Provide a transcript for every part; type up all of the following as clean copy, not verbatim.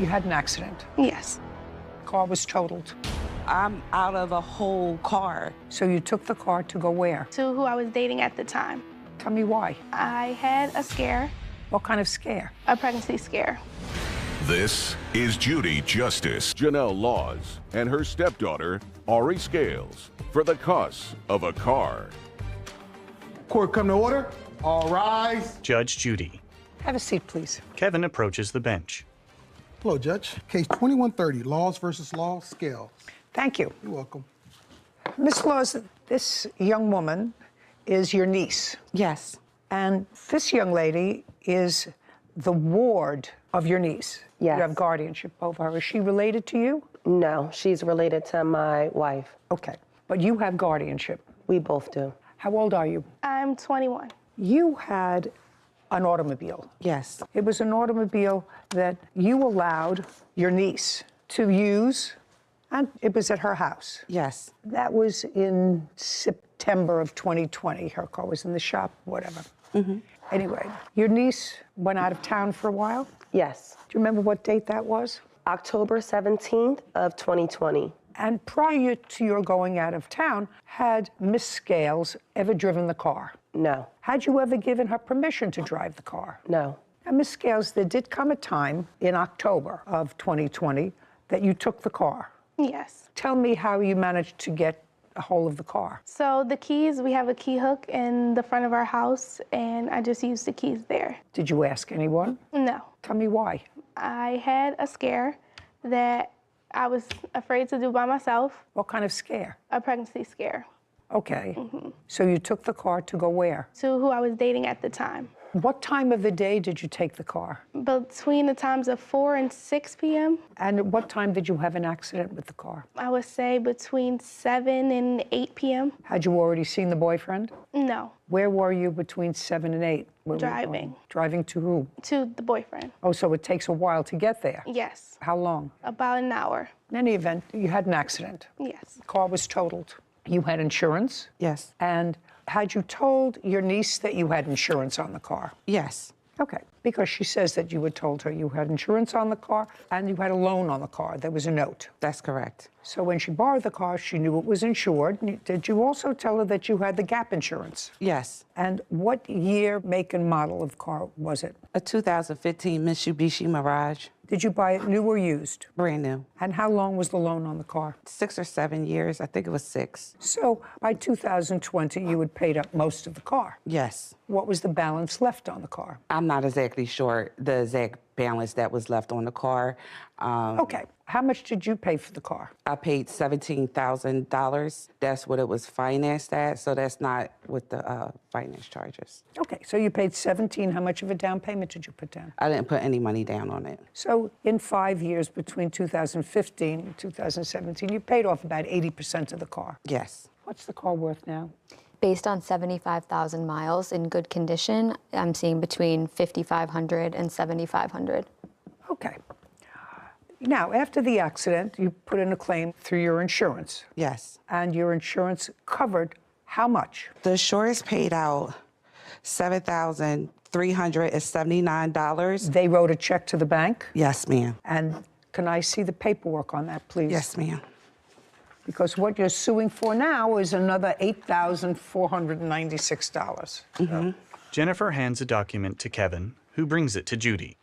You had an accident. Yes. Car was totaled. I'm out of a whole car. So you took the car to go where? To who I was dating at the time. Tell me why. I had a scare, What kind of scare? a pregnancy scare. This is Judy Justice, Janelle Laws, and her stepdaughter, Ari Scales, for the cost of a car. Court come to order. All rise. Judge Judy. Have a seat, please. Kevin approaches the bench. Hello, Judge. Case 2130, Laws versus Law, Scales. Thank you. You're welcome. Miss Laws, this young woman is your niece. Yes. And this young lady is the ward of your niece. Yes. You have guardianship over her. Is she related to you? No, she's related to my wife. Okay. But you have guardianship. We both do. How old are you? I'm 21. You had an automobile. Yes. It was an automobile that you allowed your niece to use, and it was at her house. Yes. That was in September of 2020. Her car was in the shop, whatever. Anyway, your niece went out of town for a while. Yes. Do you remember what date that was? October 17th of 2020. And prior to your going out of town, had Miss Scales ever driven the car? No. Had you ever given her permission to drive the car? No. And Miss Scales, there did come a time in October of 2020 that you took the car. Yes. Tell me how you managed to get a hold of the car. So the keys, we have a key hook in the front of our house, and I just used the keys there. Did you ask anyone? No. Tell me why. I had a scare that I was afraid to do by myself, What kind of scare? a pregnancy scare, Okay. So you took the car to go where? to who I was dating at the time. What time of the day did you take the car? Between the times of 4 and 6 p.m., And at what time did you have an accident with the car? I would say between 7 and 8 p.m. Had you already seen the boyfriend? No, Where were you between 7 and 8? Where were you Driving. going? Driving to who? to the boyfriend. Oh, so it takes a while to get there. Yes, How long? about an hour. In any event, you had an accident. Yes. Car was totaled. You had insurance. Yes. And had you told your niece that you had insurance on the car? Yes. Okay, because she says that you had told her you had insurance on the car and you had a loan on the car. There was a note. That's correct. So when she borrowed the car, she knew it was insured. Did you also tell her that you had the gap insurance? Yes. And what year, make, and model of car was it? A 2015 Mitsubishi Mirage. Did you buy it new or used? Brand new. And how long was the loan on the car? 6 or 7 years. I think it was 6. So by 2020, you had paid up most of the car. Yes. What was the balance left on the car? I'm not exactly sure the exact balance that was left on the car. Okay, how much did you pay for the car? I paid $17,000. That's what it was financed at, so that's not with the finance charges. Okay, so you paid 17. How much of a down payment did you put down? I didn't put any money down on it. So in 5 years between 2015 and 2017, you paid off about 80% of the car. Yes. What's the car worth now? Based on 75,000 miles in good condition, I'm seeing between 5,500 and 7,500. Okay. Now, after the accident, you put in a claim through your insurance. Yes. And your insurance covered how much? The insurance paid out $7,379. They wrote a check to the bank. Yes, ma'am. And can I see the paperwork on that, please? Yes, ma'am. Because what you're suing for now is another $8,496. Jennifer hands a document to Kevin, who brings it to Judy.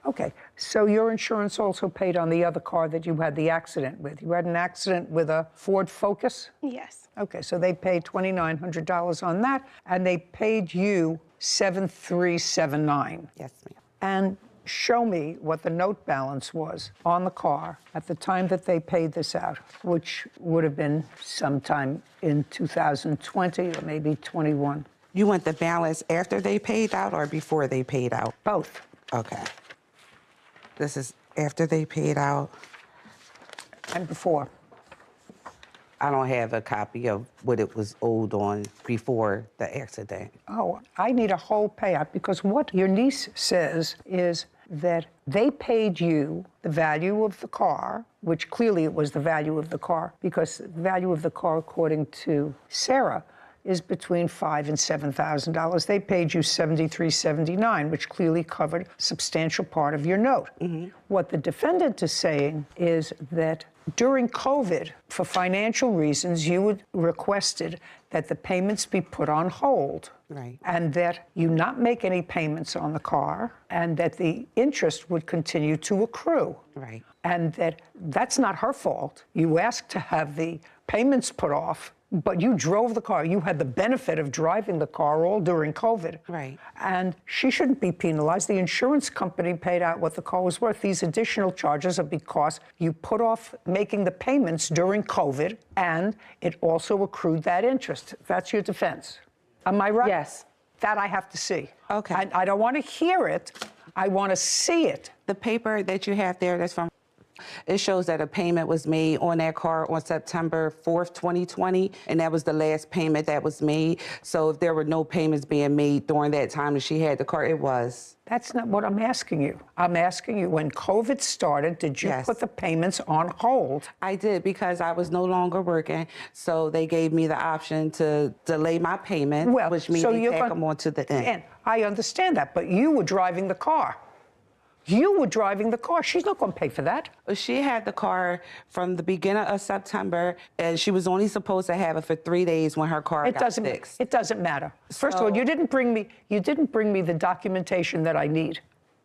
Okay, so your insurance also paid on the other car that you had the accident with. You had an accident with a Ford Focus? Yes. Okay, so they paid $2,900 on that, and they paid you $7,379. Yes, ma'am. And show me what the note balance was on the car at the time that they paid this out, which would have been sometime in 2020 or maybe 21. You want the balance after they paid out or before they paid out? Both. Okay. This is after they paid out. And before. I don't have a copy of what it was owed on before the accident. Oh, I need a whole payout because what your niece says is that they paid you the value of the car, which clearly it was the value of the car, because the value of the car, according to Sarah, is between $5,000 and $7,000. They paid you $73.79, which clearly covered a substantial part of your note. What the defendant is saying is that during COVID, for financial reasons, you had requested that the payments be put on hold. Right. And that you not make any payments on the car, and that the interest would continue to accrue. Right. And that's not her fault. You asked to have the payments put off, but you drove the car. You had the benefit of driving the car all during COVID. Right. And she shouldn't be penalized. The insurance company paid out what the car was worth. These additional charges are because you put off making the payments during COVID, and it also accrued that interest. That's your defense. Am I right? Yes. That I have to see. Okay. I don't want to hear it. I want to see it. The paper that you have there, that's from, it shows that a payment was made on that car on September 4th, 2020, and that was the last payment that was made. So if there were no payments being made during that time that she had the car, it was. That's not what I'm asking you. I'm asking you, when COVID started, did you Yes. put the payments on hold? I did, because I was no longer working, so they gave me the option to delay my payment, which means they tack them on to the end. And I understand that, but you were driving the car. You were driving the car. She's not going to pay for that. She had the car from the beginning of September, and she was only supposed to have it for 3 days when her car got fixed. It doesn't matter. First of all, you didn't bring me the documentation that I need.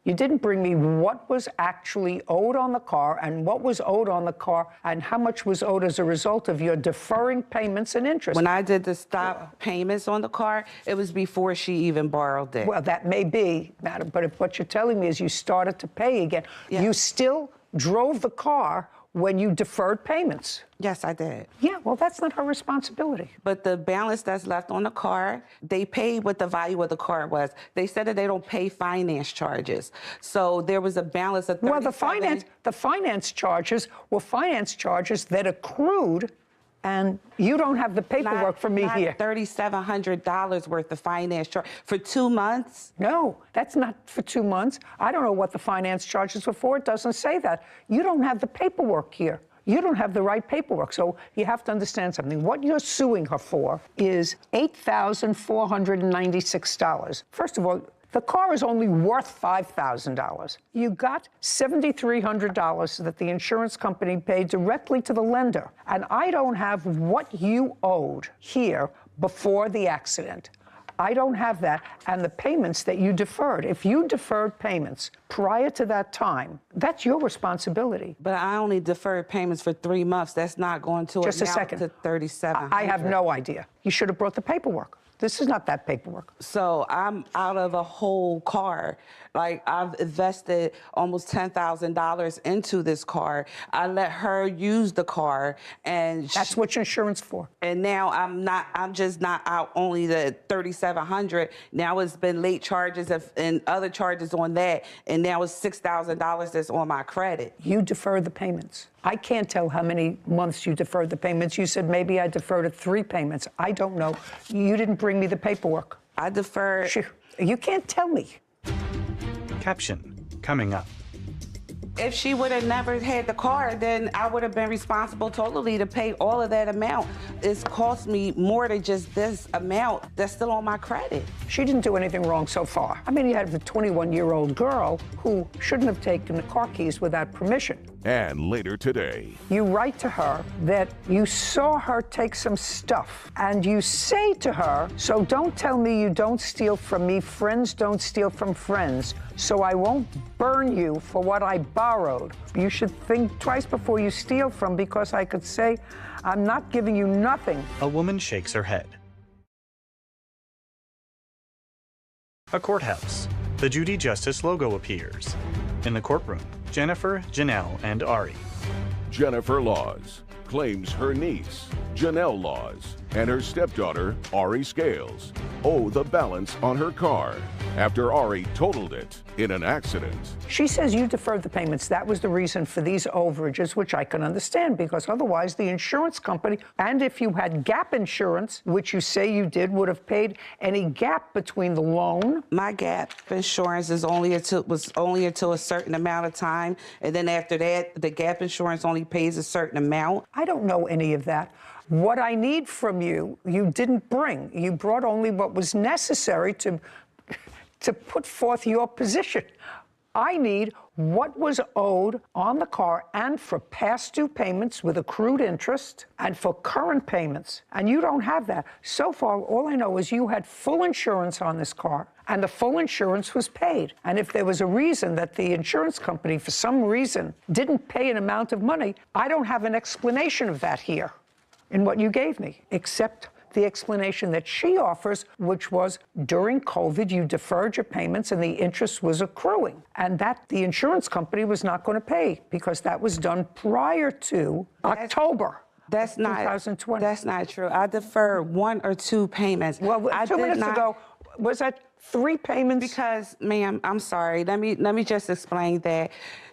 You didn't bring me what was actually owed on the car, and what was owed on the car, and how much was owed as a result of your deferring payments and interest. When I did the stop payments on the car, it was before she even borrowed it. Well, that may be, madam, but if what you're telling me is you started to pay again, Yeah. you still drove the car when you deferred payments. Yes, I did. Yeah, well, that's not her responsibility. But the balance that's left on the car, they paid what the value of the car was. They said that they don't pay finance charges. So there was a balance of 37. Well, the finance charges were finance charges that accrued, and you don't have the paperwork for me not here. $3,700 worth of finance charge for 2 months. No, that's not for 2 months. I don't know what the finance charges were for. It doesn't say that. You don't have the paperwork here. You don't have the right paperwork. So you have to understand something. What you're suing her for is $8,496. First of all, the car is only worth $5,000. You got $7,300 that the insurance company paid directly to the lender. And I don't have what you owed here before the accident. I don't have that, and the payments that you deferred. If you deferred payments prior to that time, that's your responsibility. But I only deferred payments for 3 months. That's not going to Just a amount second. to $3,700. I have no idea. You should have brought the paperwork. This is not that paperwork. So I'm out of a whole car. Like, I've invested almost $10,000 into this car. I let her use the car, and That's what your insurance for. and now I'm just not out only the $3,700. Now it's been late charges and other charges on that, and now it's $6,000 that's on my credit. You deferred the payments. I can't tell how many months you deferred the payments. You said maybe I deferred 3 payments. I don't know. You didn't bring me the paperwork. I deferred. You can't tell me. Caption coming up. If she would have never had the car, then I would have been responsible totally to pay all of that amount. It's cost me more than just this amount that's still on my credit. She didn't do anything wrong so far. I mean, you have a 21-year-old girl who shouldn't have taken the car keys without permission. And later today, You write to her that you saw her take some stuff, and you say to her, so don't tell me you don't steal from me. Friends don't steal from friends, so I won't burn you for what I borrowed. You should think twice before you steal from, because I could say, I'm not giving you nothing. A woman shakes her head. A courthouse. The Judy Justice logo appears. In the courtroom, Jennifer, Janelle, and Ari. Jennifer Laws claims her niece, Janelle Laws, and her stepdaughter, Ari Scales, owe the balance on her car after Ari totaled it in an accident. She says you deferred the payments. That was the reason for these overages, which I can understand, because otherwise the insurance company, and if you had gap insurance, which you say you did, would have paid any gap between the loan. My gap insurance was only until a certain amount of time, and then after that, the gap insurance only pays a certain amount. I don't know any of that. What I need from you, you didn't bring. You brought only what was necessary to put forth your position. I need what was owed on the car and for past due payments with accrued interest and for current payments. And you don't have that. So far, all I know is you had full insurance on this car and the full insurance was paid. And if there was a reason that the insurance company, for some reason, didn't pay an amount of money, I don't have an explanation of that here in what you gave me, except the explanation that she offers, which was during COVID, you deferred your payments and the interest was accruing, and that the insurance company was not going to pay because that was done prior to October. That's not 2020. That's not true. I deferred 1 or 2 payments. Well, I 2 did minutes not, ago, was that 3 payments? Because, ma'am, I'm sorry. Let me just explain that.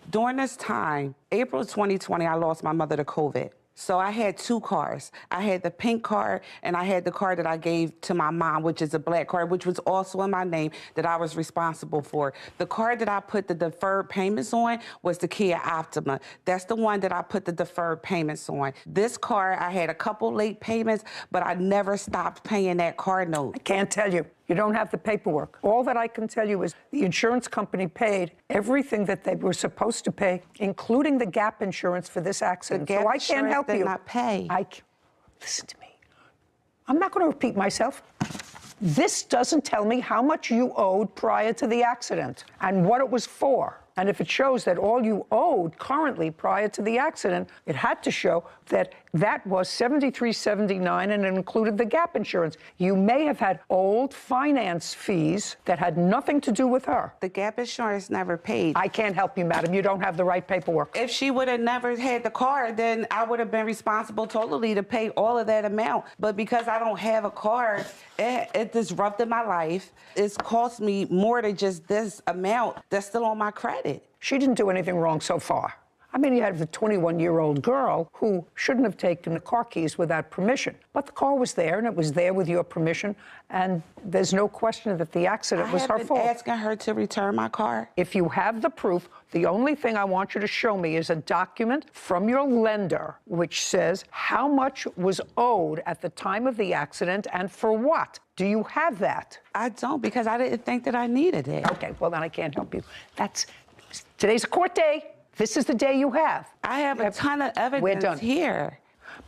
During this time, April 2020, I lost my mother to COVID. So I had 2 cars. I had the pink car and I had the car that I gave to my mom, which is a black car, which was also in my name that I was responsible for. The car that I put the deferred payments on was the Kia Optima. That's the one that I put the deferred payments on. This car, I had a couple late payments, but I never stopped paying that car note. I can't tell you. You don't have the paperwork. All that I can tell you is the insurance company paid everything that they were supposed to pay, including the gap insurance for this accident. The gap so I can't help insurance did you. not pay. Listen to me. I'm not going to repeat myself. This doesn't tell me how much you owed prior to the accident and what it was for. And if it shows that all you owed currently prior to the accident, it had to show that that was $73.79 and it included the gap insurance. You may have had old finance fees that had nothing to do with her. The gap insurance never paid. I can't help you, madam. You don't have the right paperwork. If she would have never had the car, then I would have been responsible totally to pay all of that amount. But because I don't have a car, it disrupted my life. It's cost me more than just this amount that's still on my credit. She didn't do anything wrong so far. I mean, you have a 21-year-old girl who shouldn't have taken the car keys without permission. But the car was there, and it was there with your permission, and there's no question that the accident was her fault. I have been asking her to return my car. If you have the proof, the only thing I want you to show me is a document from your lender which says how much was owed at the time of the accident and for what. Do you have that? I don't, because I didn't think that I needed it. Okay, well, then I can't help you. Today's a court day. This is the day you have. I have a ton of evidence here.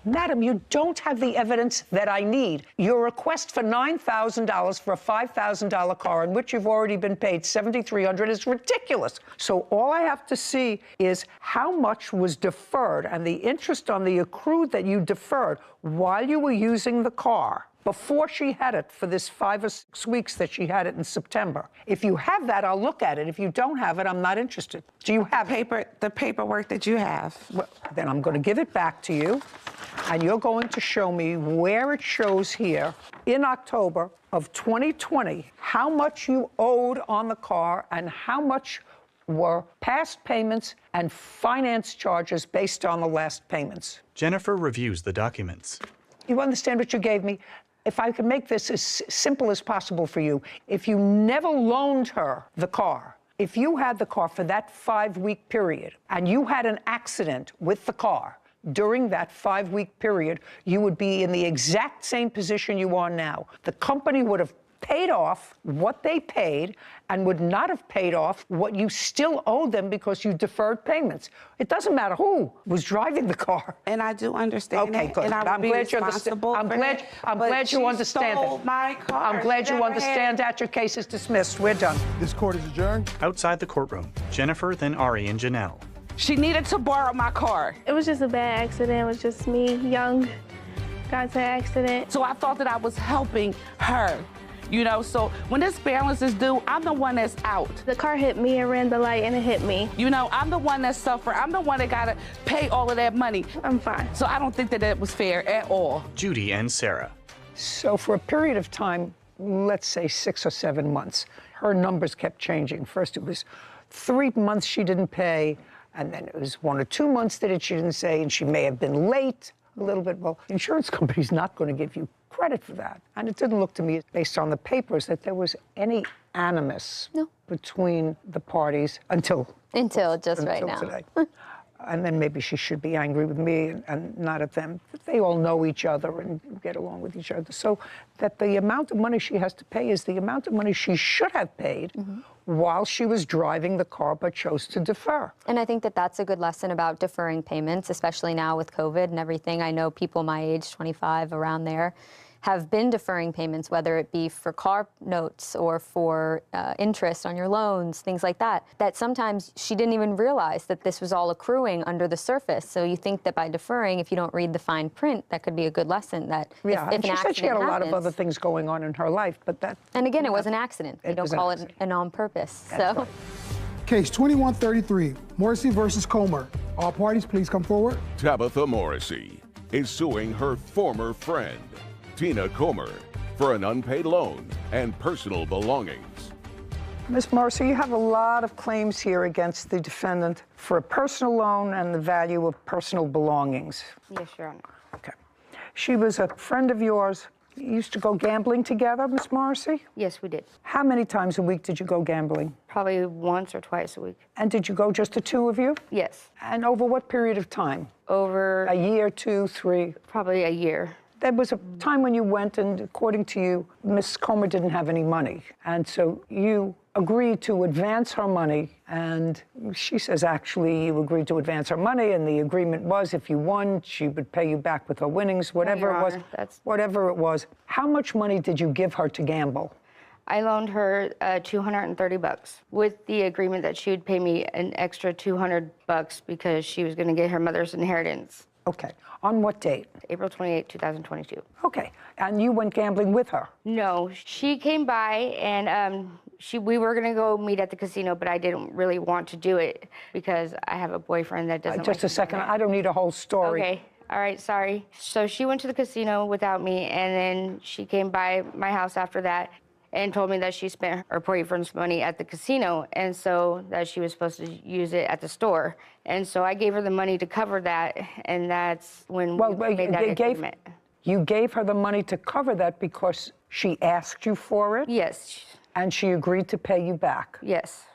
Madam, you don't have the evidence that I need. Your request for $9,000 for a $5,000 car in which you've already been paid $7,300 is ridiculous. So all I have to see is how much was deferred and the interest on the accrued that you deferred while you were using the car before she had it for this 5 or 6 weeks that she had it in September. If you have that, I'll look at it. If you don't have it, I'm not interested. Do you have the paperwork that you have? Well, then I'm going to give it back to you, and you're going to show me where it shows here in October of 2020 how much you owed on the car and how much were past payments and finance charges based on the last payments. Jennifer reviews the documents. You understand what you gave me? If I can make this as simple as possible for you, if you never loaned her the car, if you had the car for that 5-week period and you had an accident with the car during that 5-week period, you would be in the exact same position you are now. The company would have paid off what they paid and would not have paid off what you still owed them because you deferred payments. It doesn't matter who was driving the car. And I do understand okay, that. good. And I I'm glad you understand. I'm glad you understand it. My car. I'm glad you understand that. Your case is dismissed. We're done. This court is adjourned. Outside the courtroom, Jennifer, then Ari and Janelle. She needed to borrow my car. It was just a bad accident. It was just me, young, got into an accident. So I thought that I was helping her. You know, so when this balance is due, I'm the one that's out. The car hit me and ran the light and it hit me. You know, I'm the one that suffered. I'm the one that got to pay all of that money. I'm fine. So I don't think that it was fair at all. Judy and Sarah. So for a period of time, let's say 6 or 7 months, her numbers kept changing. First it was 3 months she didn't pay, and then it was 1 or 2 months that she didn't say, and she may have been late a little bit. Well, the insurance company's not going to give you credit for that. And it didn't look to me, based on the papers, that there was any animus between the parties until just right now. Today. and then maybe she should be angry with me and not at them. They all know each other and get along with each other. So that the amount of money she has to pay is the amount of money she should have paid while she was driving the car but chose to defer. And I think that that's a good lesson about deferring payments, especially now with COVID and everything. I know people my age, 25, around there, have been deferring payments, whether it be for car notes or for interest on your loans, things like that, that sometimes she didn't even realize that this was all accruing under the surface. So you think that by deferring, if you don't read the fine print, that could be a good lesson that Yeah, if and an she said she had a accident lot of happens- other things going on in her life, but that... And again, it was an accident. It You don't was an call it accident. an on purpose. That's So. right. Case 2133, Morrissey versus Comer. All parties, please come forward. Tabitha Morrissey is suing her former friend, Tina Comer, for an unpaid loan and personal belongings. Ms. Morrissey, you have a lot of claims here against the defendant for a personal loan and the value of personal belongings. Yes, Your Honor. Okay. She was a friend of yours. You used to go gambling together, Ms. Morrissey? Yes, we did. How many times a week did you go gambling? Probably once or twice a week. And did you go just the two of you? Yes. And over what period of time? Over A year, 2, 3? probably a year. There was a time when you went, and according to you, Miss Comer didn't have any money. And so you agreed to advance her money. And she says, actually, you agreed to advance her money. And the agreement was if you won, she would pay you back with her winnings, whatever Your it was. Honor, that's- Whatever it was. How much money did you give her to gamble? I loaned her $230 with the agreement that she would pay me an extra $200 because she was going to get her mother's inheritance. Okay. On what date? April 28, 2022. Okay. And you went gambling with her? No, she came by and we were going to go meet at the casino, but I didn't really want to do it because I have a boyfriend that doesn't Just like a to do second. that. I don't need a whole story. Okay. All right, sorry. So she went to the casino without me, and then she came by my house after that and told me that she spent her boyfriend's money at the casino, and so that she was supposed to use it at the store. And so I gave her the money to cover that, and that's when Well, we made that agreement. you gave her the money to cover that because she asked you for it? Yes, And she agreed to pay you back? yes.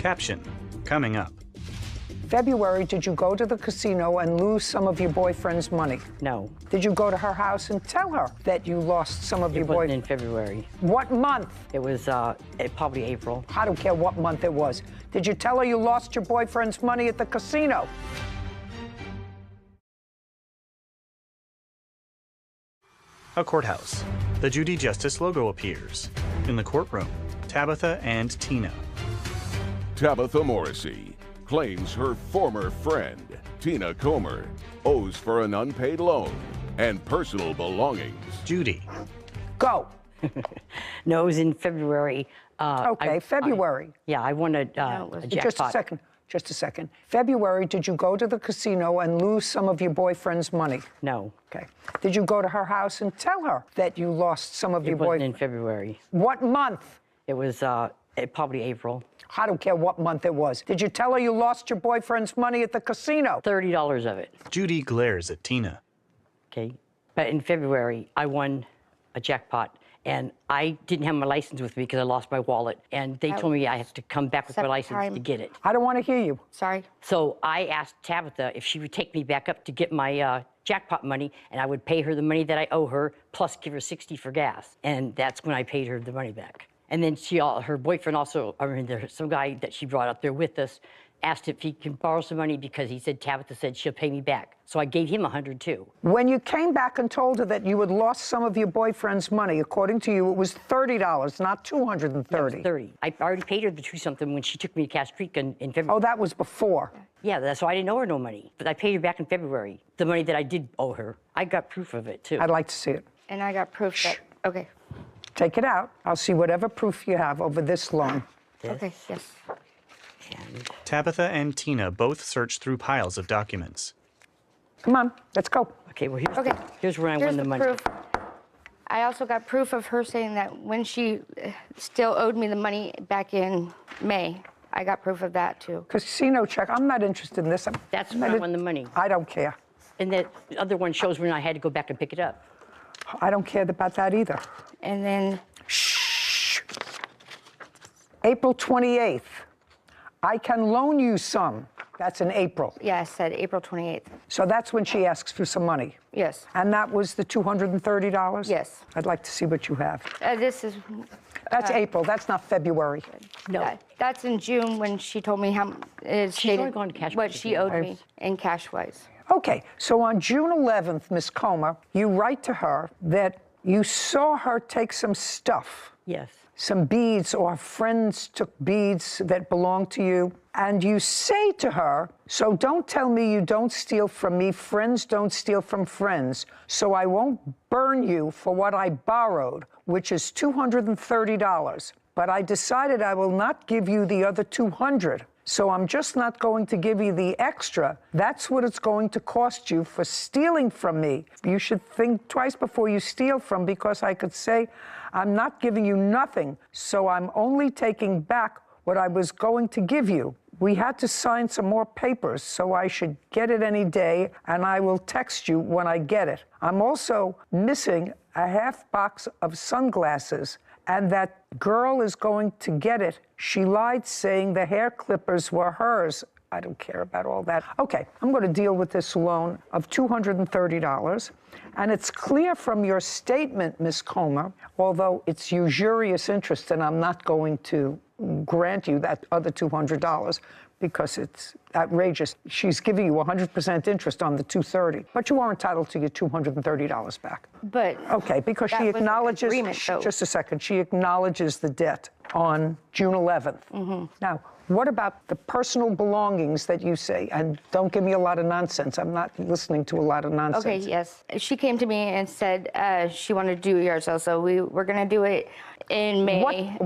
Caption coming up. February, did you go to the casino and lose some of your boyfriend's money? No, Did you go to her house and tell her that you lost some of it your wasn't in boyfriend? February. What month? It was probably April. I don't care what month it was. Did you tell her you lost your boyfriend's money at the casino? A courthouse. The Judy Justice logo appears. In the courtroom, Tabitha and Tina. Tabitha Morrissey claims her former friend, Tina Comer, owes for an unpaid loan and personal belongings. Judy. Go. No, it was in February. Okay, February. Yeah, I won a it wasn't. jackpot. Just a second. Just a second. February, did you go to the casino and lose some of your boyfriend's money? No, Okay. Did you go to her house and tell her that you lost some of it your wasn't boyfriend? in February. What month? It was probably April. I don't care what month it was. Did you tell her you lost your boyfriend's money at the casino? $30 of it. Judy glares at Tina. Okay, but in February I won a jackpot, and I didn't have my license with me because I lost my wallet, and they told me I had to come back with my Separate license time. to get it. I don't want to hear you. Sorry. So I asked Tabitha if she would take me back up to get my jackpot money, and I would pay her the money that I owe her, plus give her $60 for gas. And that's when I paid her the money back. And then her boyfriend also, there's some guy that she brought up there with us, asked if he can borrow some money because he said Tabitha said she'll pay me back. So I gave him $100 too. When you came back and told her that you had lost some of your boyfriend's money, according to you, it was $30, not $230. 30. I already paid her the $2-something when she took me to Cass Creek in February. Oh, that was before. Yeah, that's why I didn't owe her no money. But I paid her back in February, the money that I did owe her. I got proof of it too. I'd like to see it. And I got proof that, okay. Take it out. I'll see whatever proof you have over this loan. Okay, yes. And Tabitha and Tina both search through piles of documents. Come on, let's go. okay, well here's, Okay. here's where I Here's won the money. proof. I also got proof of her saying that when she still owed me the money back in May. I got proof of that too. Casino check. I'm not interested in this. That's when I won the money. I don't care. And the other one shows when I had to go back and pick it up. I don't care about that either. And then April 28th. I can loan you some. That's in April. Yeah, I said April 28th. So that's when she asks for some money. Yes. And that was the $230? Yes. I'd like to see what you have. This is. That's April. That's not February. No. That's in June when she told me how She's only gone cash what wise. she owed me in cash wise. Okay, so on June 11th, Ms. Comer, you write to her that you saw her take some stuff. Yes. Some beads, or friends took beads that belonged to you, and you say to her, so don't tell me you don't steal from me, friends don't steal from friends, so I won't burn you for what I borrowed, which is $230. But I decided I will not give you the other $200. So I'm just not going to give you the extra. That's what it's going to cost you for stealing from me. You should think twice before you steal from, because I could say, I'm not giving you nothing, so I'm only taking back what I was going to give you. We had to sign some more papers, so I should get it any day, and I will text you when I get it. I'm also missing a half box of sunglasses, and that girl is going to get it. She lied saying the hair clippers were hers. I don't care about all that. Okay, I'm going to deal with this loan of $230. And it's clear from your statement, Ms. Comer, although it's usurious interest, and I'm not going to grant you that other $200 because it's outrageous. She's giving you 100% interest on the $230, but you are entitled to your $230 back. But okay, because that she was an acknowledges, agreement, though. just a second, she acknowledges the debt on June 11th. Now, what about the personal belongings that you say? And don't give me a lot of nonsense. I'm not listening to a lot of nonsense. Okay, yes. She came to me and said she wanted to do a yard sale, so we were going to do it in May.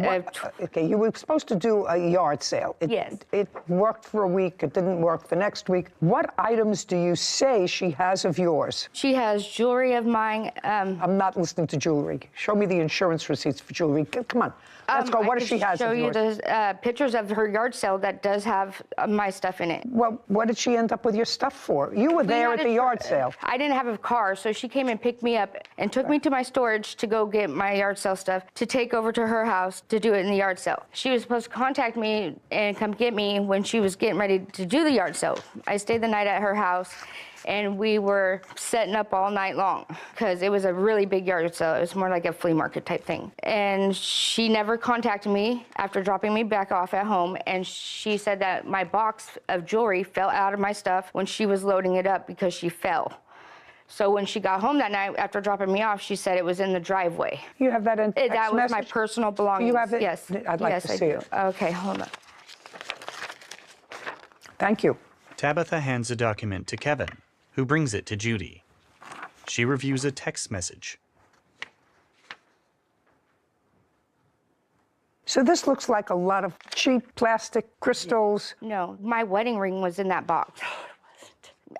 Okay, you were supposed to do a yard sale. Yes. It worked for a week. It didn't work the next week. What items do you say she has of yours? She has jewelry of mine. I'm not listening to jewelry. Show me the insurance receipts for jewelry. Come on. Let's go. What does she have of yours? I can show you the pictures of her yard sale that does have my stuff in it. Well, what did she end up with your stuff for? You were there at the yard sale. I didn't have a car, so she came and picked me up and took me to my storage to go get my yard sale stuff to take over to her house to do it in the yard sale. She was supposed to contact me and come get me when she was getting ready to do the yard sale. I stayed the night at her house, and we were setting up all night long because it was a really big yard sale. It was more like a flea market type thing. And she never contacted me after dropping me back off at home, and she said that my box of jewelry fell out of my stuff when she was loading it up because she fell. So when she got home that night after dropping me off, she said it was in the driveway. You have that in text That was message? my personal belongings. You have it? Yes. I'd like to see it. Okay, hold on. Thank you. Tabitha hands a document to Kevin, who brings it to Judy. She reviews a text message. So this looks like a lot of cheap plastic crystals. No, my wedding ring was in that box.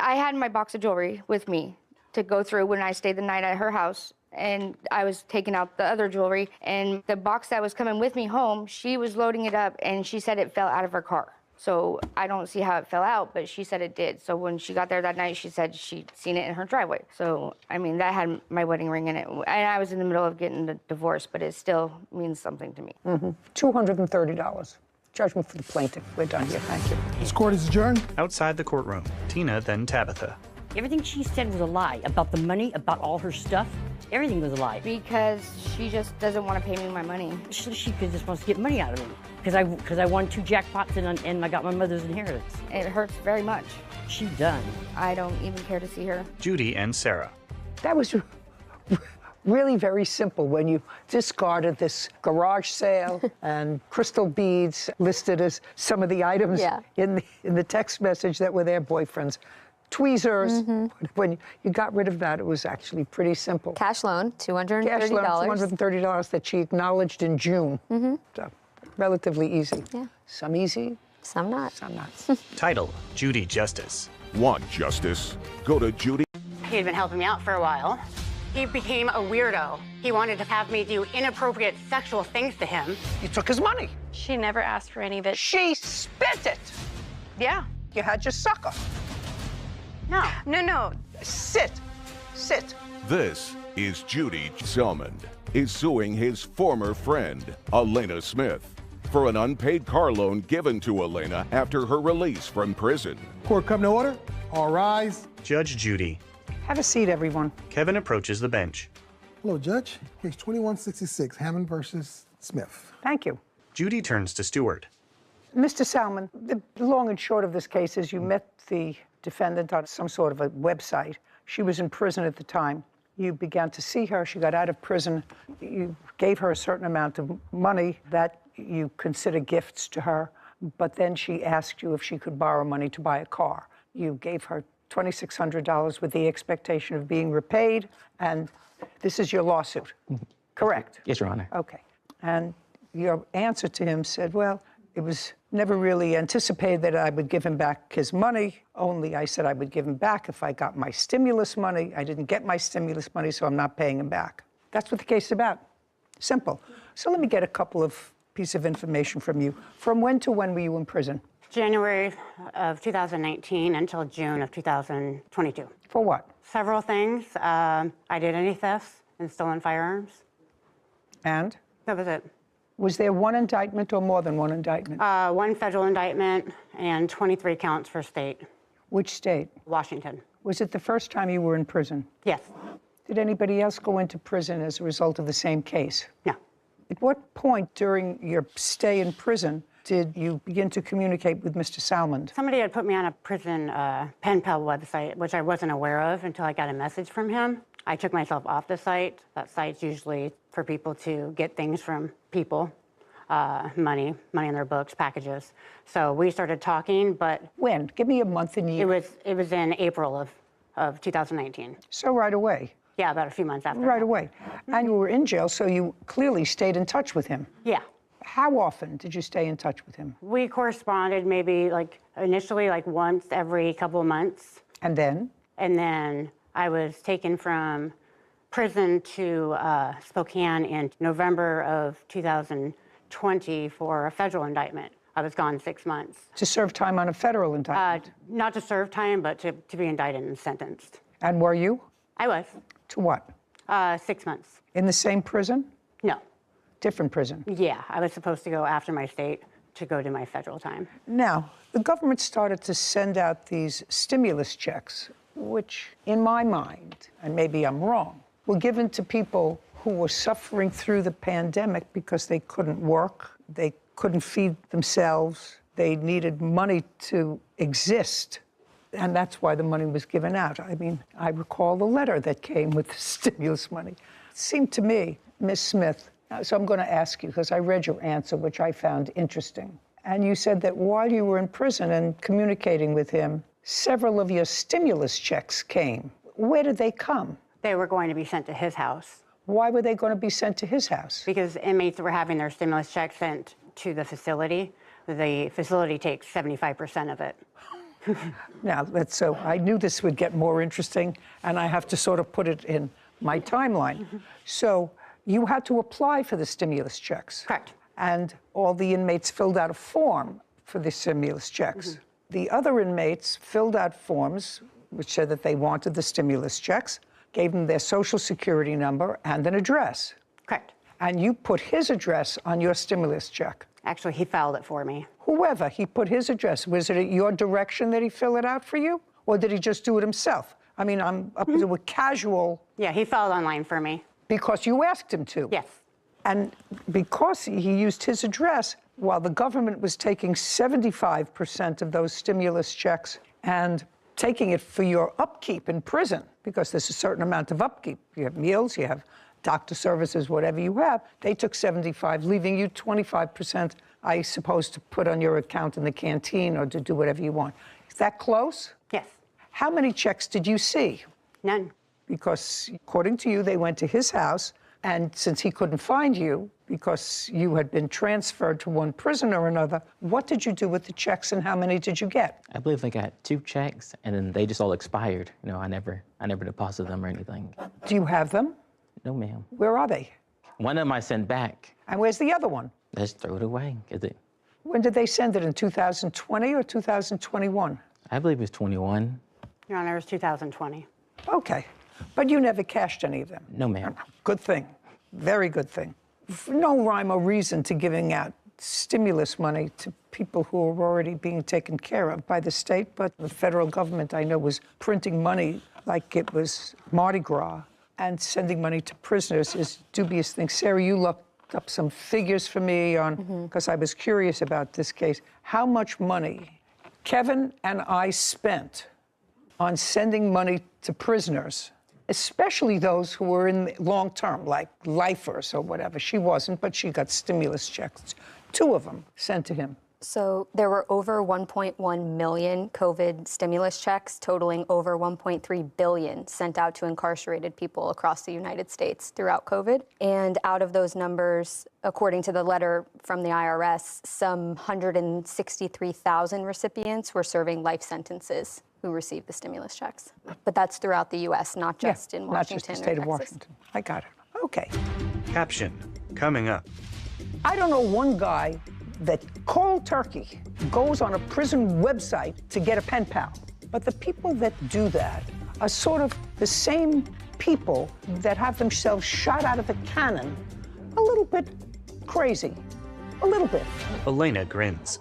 I had my box of jewelry with me to go through when I stayed the night at her house, and I was taking out the other jewelry, and the box that was coming with me home, she was loading it up, and she said it fell out of her car. So I don't see how it fell out, but she said it did. So when she got there that night, she said she'd seen it in her driveway. So, I mean, that had my wedding ring in it. And I was in the middle of getting the divorce, but it still means something to me. $230. Judgment for the plaintiff. We're done here. Thank you. This court is adjourned. Outside the courtroom, Tina, then Tabitha. Everything she said was a lie about the money, about all her stuff. Everything was a lie. Because she just doesn't want to pay me my money. She just wants to get money out of me. Because I won 2 jackpots and I got my mother's inheritance. It hurts very much. She's done. I don't even care to see her. Judy and Sarah. That was really very simple when you discarded this garage sale and crystal beads listed as some of the items in the text message that were their boyfriends. Tweezers. When you got rid of that, it was actually pretty simple. Cash loan, $230. Cash loan, $230 that she acknowledged in June. So, relatively easy. Yeah. Some easy, some not. some not. Title, Judy Justice. Want justice? Go to Judy. He had been helping me out for a while. He became a weirdo. He wanted to have me do inappropriate sexual things to him. You took his money. She never asked for any of it. She spent it. Yeah. You had your sucker. No. Sit. This is Judy Selmond is suing his former friend, Elena Smith. for an unpaid car loan given to Elena after her release from prison. Court come to order. All rise. Judge Judy. Have a seat, everyone. Kevin approaches the bench. Hello, Judge. Case 2166, Hammond versus Smith. Thank you. Judy turns to Stewart. Mr. Salmon, the long and short of this case is you met the defendant on some sort of a website. She was in prison at the time. You began to see her. She got out of prison. You gave her a certain amount of money that you consider gifts to her, but then she asked you if she could borrow money to buy a car. You gave her $2,600 with the expectation of being repaid, and this is your lawsuit, correct? Yes, Your Honor. Okay. And your answer to him said, well, it was never really anticipated that I would give him back his money, only I said I would give him back if I got my stimulus money. I didn't get my stimulus money, so I'm not paying him back. That's what the case is about. Simple. So let me get a couple of pieces of information from you. From when to when were you in prison? January of 2019 until June of 2022. For what? Several things. I did any thefts and stolen firearms. And? That was it. Was there one indictment or more than one indictment? One federal indictment and 23 counts for state. Which state? Washington. Was it the first time you were in prison? Yes. Did anybody else go into prison as a result of the same case? No. At what point during your stay in prison did you begin to communicate with Mr. Salmond? Somebody had put me on a prison pen pal website, which I wasn't aware of until I got a message from him. I took myself off the site. That site's usually for people to get things from people, money in their books, packages. So we started talking, but... When? Give me a month and year. It was in April of 2019. So right away? Yeah, about a few months after. Right away. And you were in jail, so you clearly stayed in touch with him. Yeah. How often did you stay in touch with him? We corresponded maybe initially once every couple of months. And then? And then I was taken from prison to Spokane in November of 2020 for a federal indictment. I was gone 6 months. To serve time on a federal indictment? Not to serve time, but to be indicted and sentenced. And were you? I was. To what? 6 months. In the same prison? No. Different prison? Yeah, I was supposed to go after my state to go to my federal time. Now, the government started to send out these stimulus checks, which, in my mind, and maybe I'm wrong, were given to people who were suffering through the pandemic because they couldn't work, they couldn't feed themselves, they needed money to exist. And that's why the money was given out. I mean, I recall the letter that came with the stimulus money. It seemed to me, Ms. Smith, so I'm going to ask you, because I read your answer, which I found interesting. And you said that while you were in prison and communicating with him, several of your stimulus checks came. Where did they come? They were going to be sent to his house. Why were they going to be sent to his house? Because inmates were having their stimulus checks sent to the facility. The facility takes 75% of it. Now, so I knew this would get more interesting, and I have to sort of put it in my timeline. So you had to apply for the stimulus checks. Correct. And all the inmates filled out a form for the stimulus checks. The other inmates filled out forms which said that they wanted the stimulus checks, gave them their social security number and an address. Correct. And you put his address on your stimulus check. Actually, he filed it for me. Whoever, he put his address. Was it at your direction that he filled it out for you? Or did he just do it himself? I mean, I'm up to a casual... Yeah, he filed online for me. Because you asked him to? Yes. And because he used his address, while the government was taking 75% of those stimulus checks and taking it for your upkeep in prison, because there's a certain amount of upkeep. You have meals, you have doctor services, whatever you have. They took 75, leaving you 25%, I suppose, to put on your account in the canteen or to do whatever you want. Is that close? Yes. How many checks did you see? None. Because according to you, they went to his house, and since he couldn't find you, because you had been transferred to one prison or another, what did you do with the checks and how many did you get? I believe they got 2 checks, and then they just all expired. You know, I never deposited them or anything. Do you have them? No, ma'am. Where are they? One of them I sent back. And where's the other one? Let's throw it away. Is it? When did they send it, in 2020 or 2021? I believe it was 21. Your Honor, it was 2020. Okay. But you never cashed any of them? No, ma'am. Good thing. Very good thing. No rhyme or reason to giving out stimulus money to people who are already being taken care of by the state, but the federal government, I know, was printing money like it was Mardi Gras, and sending money to prisoners is a dubious thing. Sarah, you looked up some figures for me on, because I was curious about this case. How much money Kevin and I spent on sending money to prisoners, especially those who were in long-term, like lifers or whatever. She wasn't, but she got stimulus checks, 2 of them sent to him. So there were over 1.1 million COVID stimulus checks, totaling over 1.3 billion sent out to incarcerated people across the United States throughout COVID. And out of those numbers, according to the letter from the IRS, some 163,000 recipients were serving life sentences who received the stimulus checks. But that's throughout the U.S., not just in Washington not just the state of Washington. I got it. Okay. Caption, coming up. I don't know one guy that cold turkey goes on a prison website to get a pen pal. But the people that do that are sort of the same people that have themselves shot out of a cannon. A little bit crazy. A little bit. Elena grins.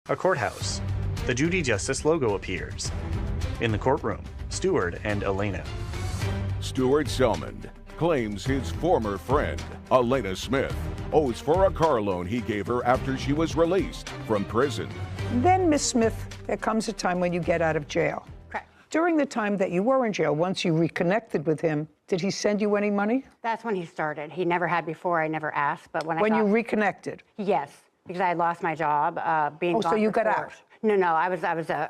A courthouse. The Judy Justice logo appears. In the courtroom, Stewart and Elena. Stuart Selmond claims his former friend, Elena Smith, owes for a car loan he gave her after she was released from prison. Then, Miss Smith, there comes a time when you get out of jail. Correct. During the time that you were in jail, once you reconnected with him, did he send you any money? That's when he started. He never had before. I never asked, but when you reconnected? Yes, because I had lost my job being gone. So you for got court. out? No, I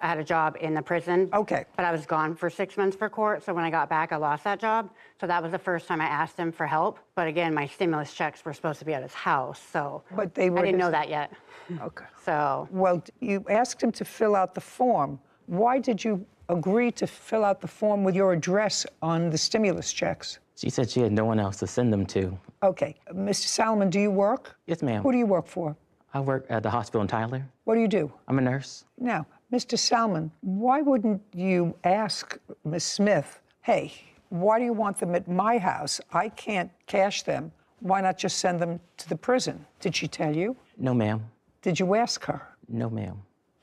had a job in the prison. Okay. But I was gone for 6 months for court, so when I got back, I lost that job. So that was the first time I asked him for help. But again, my stimulus checks were supposed to be at his house, so but they were I didn't know that yet. Okay. So. Well, you asked him to fill out the form. Why did you agree to fill out the form with your address on the stimulus checks? She said she had no one else to send them to. Okay. Mr. Salomon, do you work? Yes, ma'am. Who do you work for? I work at the hospital in Tyler. What do you do? I'm a nurse. Now, Mr. Salmon, why wouldn't you ask Ms. Smith, hey, why do you want them at my house? I can't cash them. Why not just send them to the prison? Did she tell you? No, ma'am. Did you ask her? No, ma'am.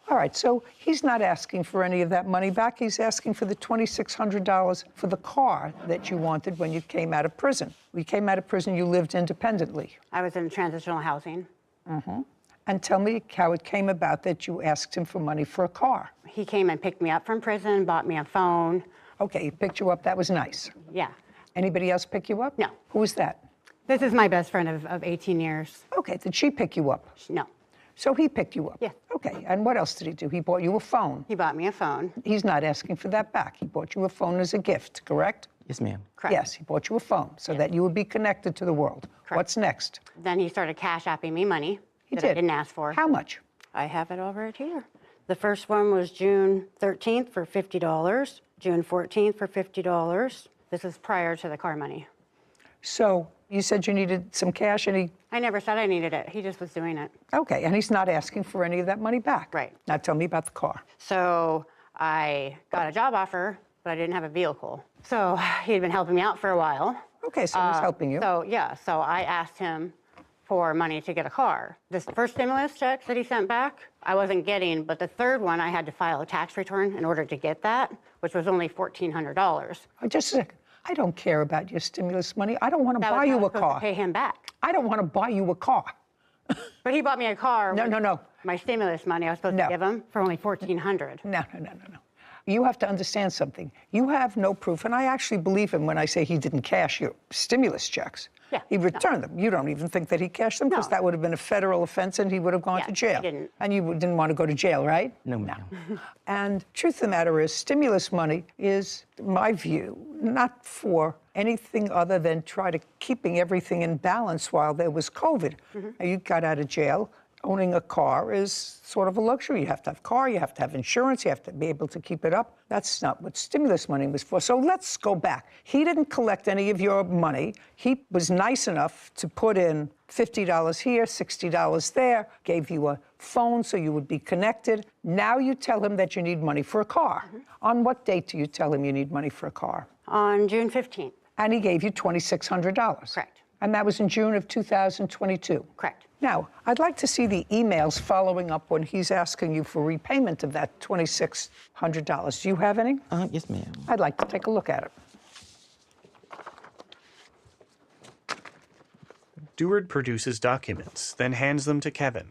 All right, so he's not asking for any of that money back. He's asking for the $2,600 for the car that you wanted when you came out of prison. When you came out of prison, you lived independently. I was in transitional housing. Mm-hmm. And tell me how it came about that you asked him for money for a car. He came and picked me up from prison, bought me a phone. Okay, he picked you up. That was nice. Yeah. Anybody else pick you up? No. Who was that? This is my best friend of 18 years. Okay, did she pick you up? No. So he picked you up? Yeah. Okay, and what else did he do? He bought you a phone. He bought me a phone. He's not asking for that back. He bought you a phone as a gift, correct? Yes, ma'am. Correct. Yes, he bought you a phone so that you would be connected to the world. Correct. What's next? Then he started cash apping me money He that did. I didn't ask for. How much? I have it over here. The first one was June 13th for $50, June 14th for $50. This is prior to the car money. So you said you needed some cash and he... I never said I needed it. He just was doing it. Okay, and he's not asking for any of that money back. Right. Now tell me about the car. So I got a job offer, but I didn't have a vehicle. So he had been helping me out for a while. Okay, so he's helping you. So I asked him for money to get a car. This first stimulus checks that he sent back, I wasn't getting, but the third one, I had to file a tax return in order to get that, which was only $1,400. Just a second. I don't care about your stimulus money. I don't want to buy you a car. Pay him back. I don't want to buy you a car. But he bought me a car. No. My stimulus money I was supposed to give him for only $1,400. No. You have to understand something. You have no proof, and I actually believe him when I say he didn't cash your stimulus checks. Yeah, he returned them. You don't even think that he cashed them because that would have been a federal offense and he would have gone to jail. I didn't. And you didn't want to go to jail, right? No, ma'am. And truth of the matter is, stimulus money is, in my view, not for anything other than try to keeping everything in balance while there was COVID. Now, you got out of jail. Owning a car is sort of a luxury. You have to have a car, you have to have insurance, you have to be able to keep it up. That's not what stimulus money was for. So let's go back. He didn't collect any of your money. He was nice enough to put in $50 here, $60 there, gave you a phone so you would be connected. Now you tell him that you need money for a car. On what date do you tell him you need money for a car? On June 15th. And he gave you $2,600. Correct. And that was in June of 2022? Correct. Now, I'd like to see the emails following up when he's asking you for repayment of that $2,600. Do you have any? Yes, ma'am. I'd like to take a look at it. Stewart produces documents, then hands them to Kevin.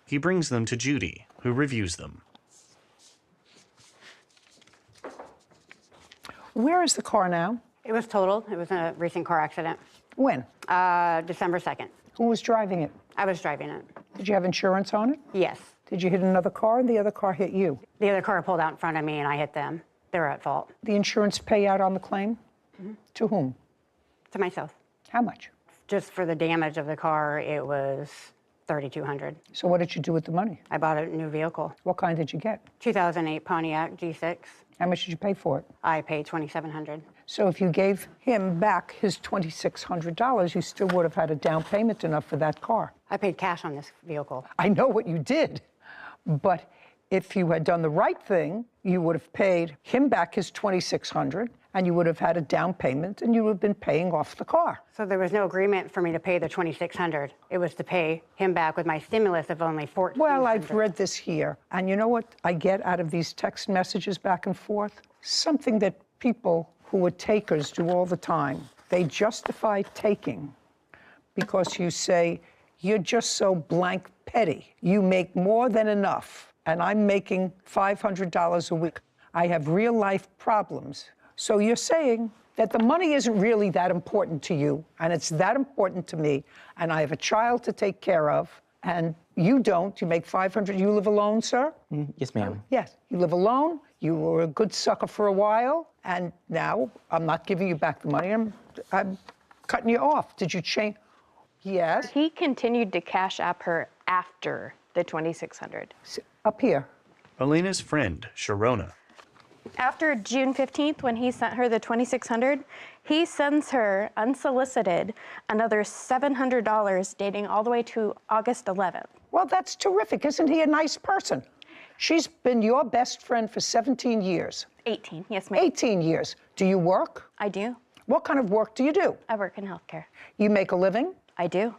He brings them to Judy, who reviews them. Where is the car now? It was totaled. It was a recent car accident. When? December 2nd. Who was driving it? I was driving it. Did you have insurance on it? Yes. Did you hit another car and the other car hit you? The other car pulled out in front of me and I hit them. They were at fault. The insurance payout on the claim? Mm-hmm. To whom? To myself. How much? Just for the damage of the car, it was $3,200. So what did you do with the money? I bought a new vehicle. What kind did you get? 2008 Pontiac G6. How much did you pay for it? I paid $2,700. So if you gave him back his $2,600, you still would have had a down payment enough for that car. I paid cash on this vehicle. I know what you did, but if you had done the right thing, you would have paid him back his $2,600, and you would have had a down payment, and you would have been paying off the car. So there was no agreement for me to pay the $2,600. It was to pay him back with my stimulus of only $1,400. Well, I've read this here, and you know what I get out of these text messages back and forth? Something that people who are takers do all the time. They justify taking because you say, you're just so blank petty. You make more than enough, and I'm making $500 a week. I have real life problems. So you're saying that the money isn't really that important to you, and it's that important to me, and I have a child to take care of, and you don't. You make $500. You live alone, sir? Yes, ma'am. Yes. You live alone. You were a good sucker for a while, and now I'm not giving you back the money. I'm cutting you off. Did you change? Yes. He continued to cash app her after the $2,600. Up here. Elena's friend, Sharona. After June 15th, when he sent her the $2,600, he sends her, unsolicited, another $700 dating all the way to August 11th. Well, that's terrific. Isn't he a nice person? She's been your best friend for 17 years. 18, yes, ma'am. 18 years. Do you work? I do. What kind of work do you do? I work in healthcare. You make a living? I do.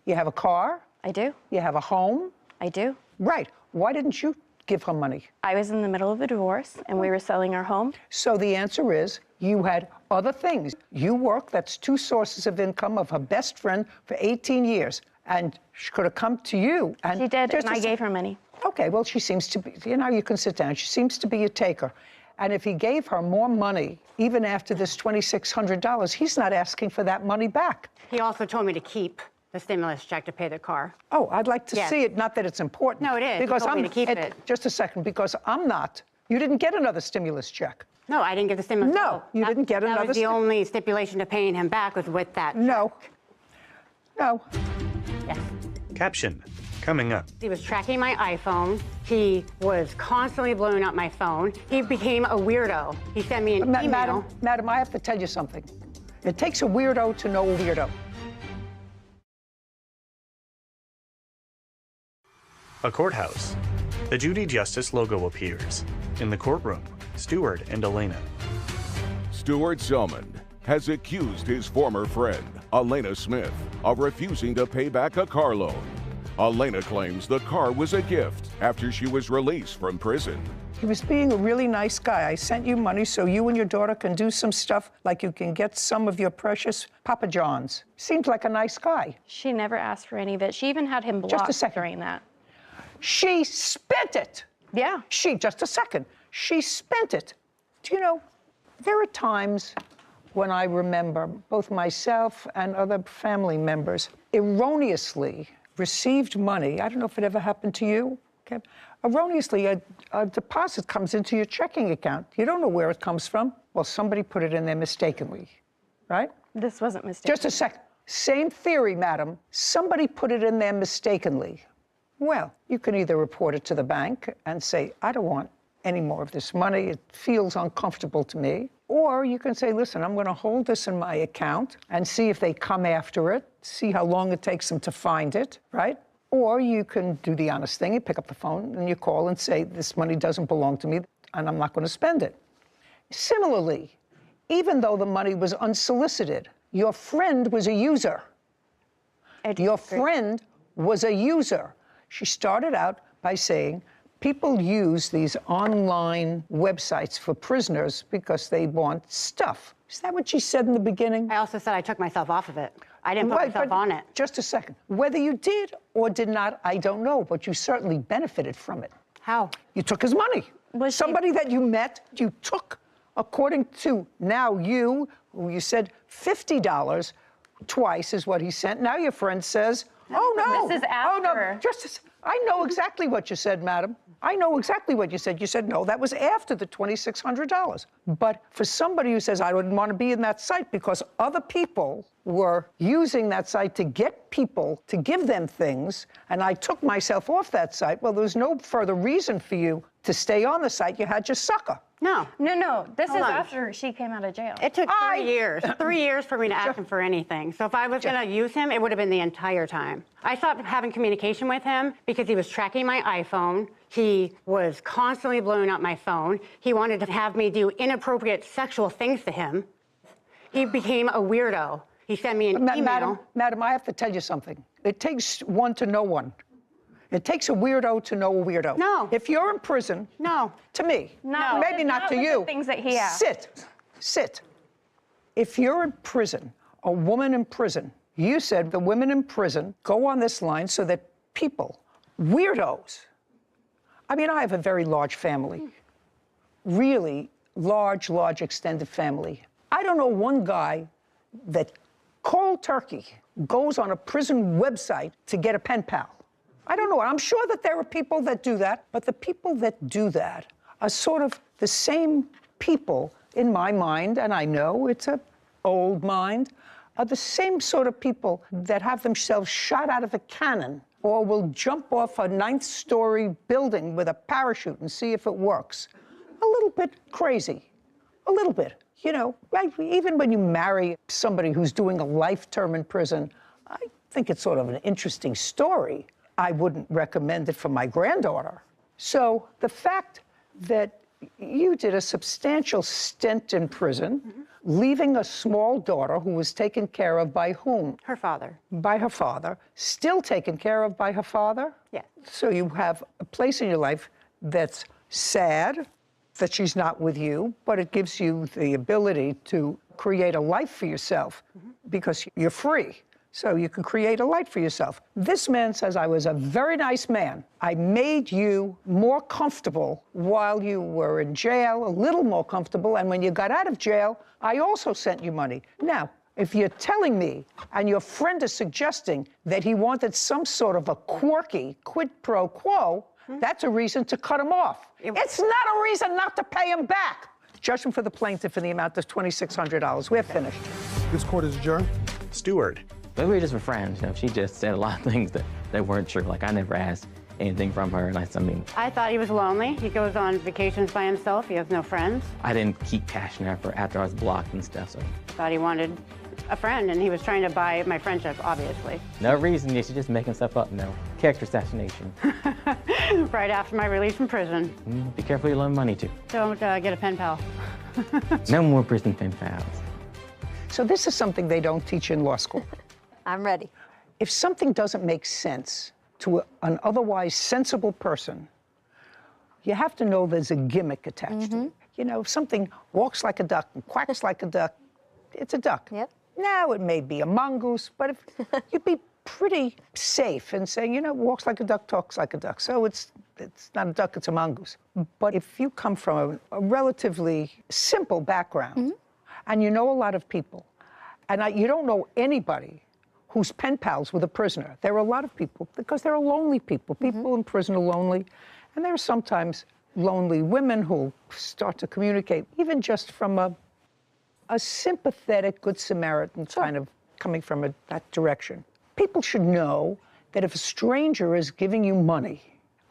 You have a car? I do. You have a home? I do. Right. Why didn't you give her money? I was in the middle of a divorce, and we were selling our home. So the answer is you had other things. You work, that's two sources of income of her best friend for 18 years. And she could have come to you. And she did, and I gave her money. Okay, well, she seems to be, you can sit down. She seems to be a taker. And if he gave her more money, even after this $2,600, he's not asking for that money back. He also told me to keep the stimulus check to pay the car. Oh, I'd like to Yes. see it. Not that it's important. No, it is. Because He told me I'm to keep it. Just a second, because I'm not. You didn't get another stimulus check. No, I didn't get the stimulus. No, you didn't get another. That was the only stipulation to paying him back was with that. No. No. Yes. Caption, coming up. He was tracking my iPhone. He was constantly blowing up my phone. He became a weirdo. He sent me an email. Madam, I have to tell you something. It takes a weirdo to know a weirdo. A courthouse. The Judy Justice logo appears. In the courtroom, Stewart and Elena. Stuart Zelman has accused his former friend, Elena Smith, of refusing to pay back a car loan. Elena claims the car was a gift after she was released from prison. He was being a really nice guy. I sent you money so you and your daughter can do some stuff, like you can get some of your precious Papa John's. Seems like a nice guy. She never asked for any of it. She even had him Just a blocked second. during that. She spent it. Yeah. Just a second. She spent it. Do you know, there are times when I remember both myself and other family members erroneously received money. I don't know if it ever happened to you. Okay. Erroneously, a deposit comes into your checking account. You don't know where it comes from. Well, somebody put it in there mistakenly, right? This wasn't mistaken. Just a second. Same theory, madam. Somebody put it in there mistakenly. Well, you can either report it to the bank and say, I don't want any more of this money. It feels uncomfortable to me. Or you can say, listen, I'm going to hold this in my account and see if they come after it, see how long it takes them to find it, right? Or you can do the honest thing. You pick up the phone and you call and say, this money doesn't belong to me and I'm not going to spend it. Similarly, even though the money was unsolicited, your friend was a user. Your friend was a user. She started out by saying, people use these online websites for prisoners because they want stuff. Is that what she said in the beginning? I also said I took myself off of it. I didn't put myself on it. Just a second. Whether you did or did not, I don't know, but you certainly benefited from it. How? You took his money. Was somebody that you met, you took, according to now you said $50 twice is what he sent. Now your friend says, oh no. This is after. Oh no, I know exactly what you said, madam. I know exactly what you said. You said, no, that was after the $2,600. But for somebody who says, I wouldn't want to be in that site because other people were using that site to get people to give them things, and I took myself off that site, well, there was no further reason for you to stay on the site. You had your sucker. No. No. This is after she came out of jail. It took 3 years. 3 years for me to ask him for anything. So if I was going to use him, it would have been the entire time. I stopped having communication with him because he was tracking my iPhone. He was constantly blowing up my phone. He wanted to have me do inappropriate sexual things to him. He became a weirdo. He sent me an email. Madam, I have to tell you something. It takes one to know one. It takes a weirdo to know a weirdo. No. If you're in prison, no. To me, no, maybe not to you. The things that he asked. Sit. If you're in prison, a woman in prison, you said the women in prison go on this line so that people, weirdos. I mean, I have a very large family, really large extended family. I don't know one guy that cold turkey goes on a prison website to get a pen pal. I don't know. I'm sure that there are people that do that, but the people that do that are sort of the same people in my mind, and I know it's an old mind, are the same sort of people that have themselves shot out of a cannon or will jump off a 9th-story building with a parachute and see if it works. A little bit crazy, a little bit. You know, right? Even when you marry somebody who's doing a life term in prison, I think it's sort of an interesting story. I wouldn't recommend it for my granddaughter. So the fact that you did a substantial stint in prison, leaving a small daughter who was taken care of by whom? Her father. By her father. Still taken care of by her father? Yeah. So you have a place in your life that's sad that she's not with you, but it gives you the ability to create a life for yourself because you're free. So you can create a life for yourself. This man says, I was a very nice man. I made you more comfortable while you were in jail, a little more comfortable, and when you got out of jail, I also sent you money. Now, if you're telling me, and your friend is suggesting that he wanted some sort of a quirky quid pro quo, that's a reason to cut him off. It's not a reason not to pay him back. Judgment for the plaintiff in the amount of $2,600. We're finished. This court is adjourned. Stewart. But we were just friends, you know. She just said a lot of things that weren't true. Like, I never asked anything from her, and I mean... I thought he was lonely. He goes on vacations by himself. He has no friends. I didn't keep cashing her after I was blocked and stuff, so... Thought he wanted a friend, and he was trying to buy my friendship, obviously. No reason, yeah, she's just making stuff up, no. Character assassination. Right after my release from prison. Be careful you loan money to. Don't get a pen pal. No more prison pen pals. So this is something they don't teach in law school. I'm ready. If something doesn't make sense to an otherwise sensible person, you have to know there's a gimmick attached to it. You know, if something walks like a duck and quacks like a duck, it's a duck. Yep. Now, it may be a mongoose, but if you'd be pretty safe in saying, you know, walks like a duck, talks like a duck. So it's not a duck, it's a mongoose. But if you come from a relatively simple background and you know a lot of people, and you don't know anybody who's pen pals with a prisoner. There are a lot of people, because there are lonely people. People in prison are lonely. And there are sometimes lonely women who start to communicate, even just from a sympathetic Good Samaritan kind of coming from that direction. People should know that if a stranger is giving you money,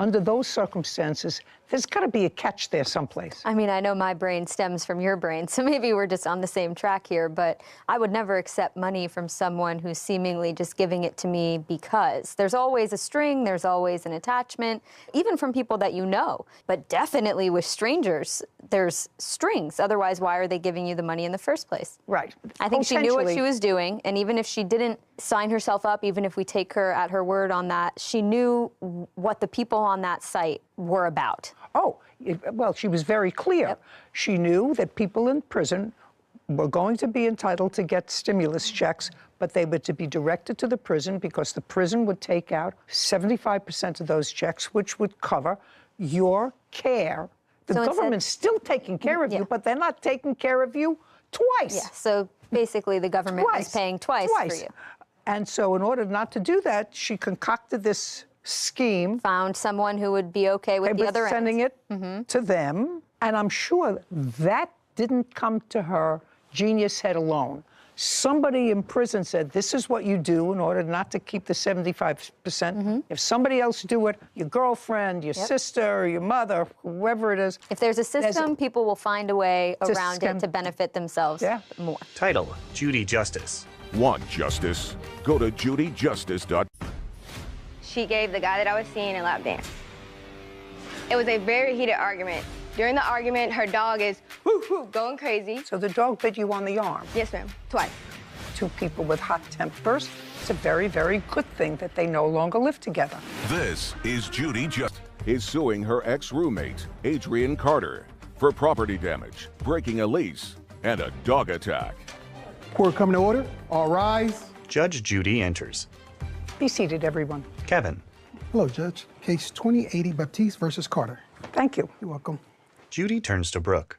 Under those circumstances, there's got to be a catch there someplace. I mean, I know my brain stems from your brain, so maybe we're just on the same track here, but I would never accept money from someone who's seemingly just giving it to me because. There's always a string, there's always an attachment, even from people that you know. But definitely with strangers, there's strings. Otherwise, why are they giving you the money in the first place? Right. I think she knew what she was doing, and even if she didn't sign herself up, even if we take her at her word on that, she knew what the people on that site were about. Oh, well, she was very clear. Yep. She knew that people in prison were going to be entitled to get stimulus checks, but they were to be directed to the prison because the prison would take out 75% of those checks, which would cover your care. The government's still taking care of you, but they're not taking care of you twice. Yeah, so basically the government is paying twice for you. And so in order not to do that, she concocted this scheme. Found someone who would be okay with the other end. Sending it to them. And I'm sure that didn't come to her genius head alone. Somebody in prison said, this is what you do in order not to keep the 75%. If somebody else do it, your girlfriend, your sister, your mother, whoever it is. If there's a system, people will find a way around it to benefit themselves more. Title, Judy Justice. Want justice? Go to judyjustice.com. She gave the guy that I was seeing a lap dance. It was a very heated argument. During the argument, her dog is going crazy. So the dog bit you on the arm? Yes, ma'am, twice. Two people with hot tempers. It's a very, very good thing that they no longer live together. This is Judy is suing her ex-roommate, Adrian Carter, for property damage, breaking a lease, and a dog attack. Court coming to order. All rise. Judge Judy enters. Be seated, everyone. Kevin. Hello, Judge. Case 2080 Baptiste versus Carter. Thank you. You're welcome. Judy turns to Brooke.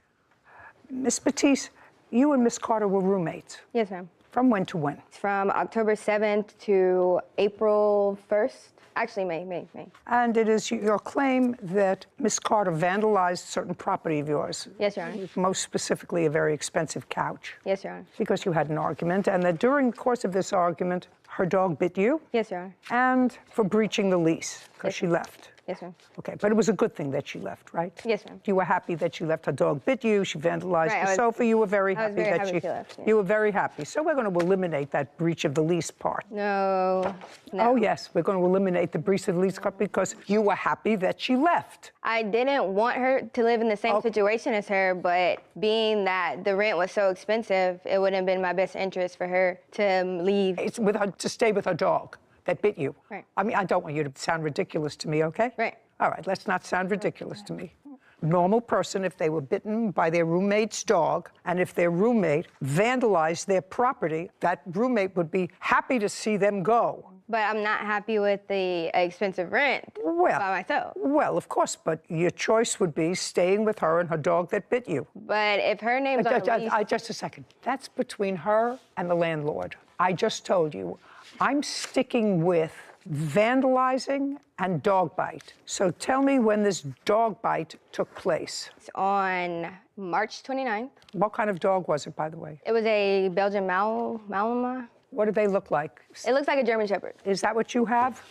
Miss Baptiste, you and Miss Carter were roommates. Yes, ma'am. From when to when? From October 7th to April 1st. Actually, May. And it is your claim that Miss Carter vandalized certain property of yours. Yes, Your Honor. Most specifically, a very expensive couch. Yes, Your Honor. Because you had an argument, and that during the course of this argument, her dog bit you. Yes, Your Honor. And for breaching the lease, because she left. Yes, ma'am. Okay, but it was a good thing that she left, right? Yes, ma'am. You were happy that she left. Her dog bit you. She vandalized Right, the sofa. You were very happy very that happy she left, yeah. You were very happy. So we're going to eliminate that breach of the lease part. No. Oh, yes, we're going to eliminate the breach of the lease part because you were happy that she left. I didn't want her to live in the same situation as her, but being that the rent was so expensive, it wouldn't have been my best interest for her to leave. It's with her to stay with her dog that bit you. Right. I mean, I don't want you to sound ridiculous to me, okay? Right. All right, let's not sound ridiculous to me. Normal person, if they were bitten by their roommate's dog, and if their roommate vandalized their property, that roommate would be happy to see them go. But I'm not happy with the expensive rent by myself. Well, of course, but your choice would be staying with her and her dog that bit you. But if her name's on the lease... Just a second. That's between her and the landlord. I just told you, I'm sticking with vandalizing and dog bite. So tell me when this dog bite took place. It's on March 29th. What kind of dog was it, by the way? It was a Belgian Malinois. What do they look like? It looks like a German Shepherd. Is that what you have,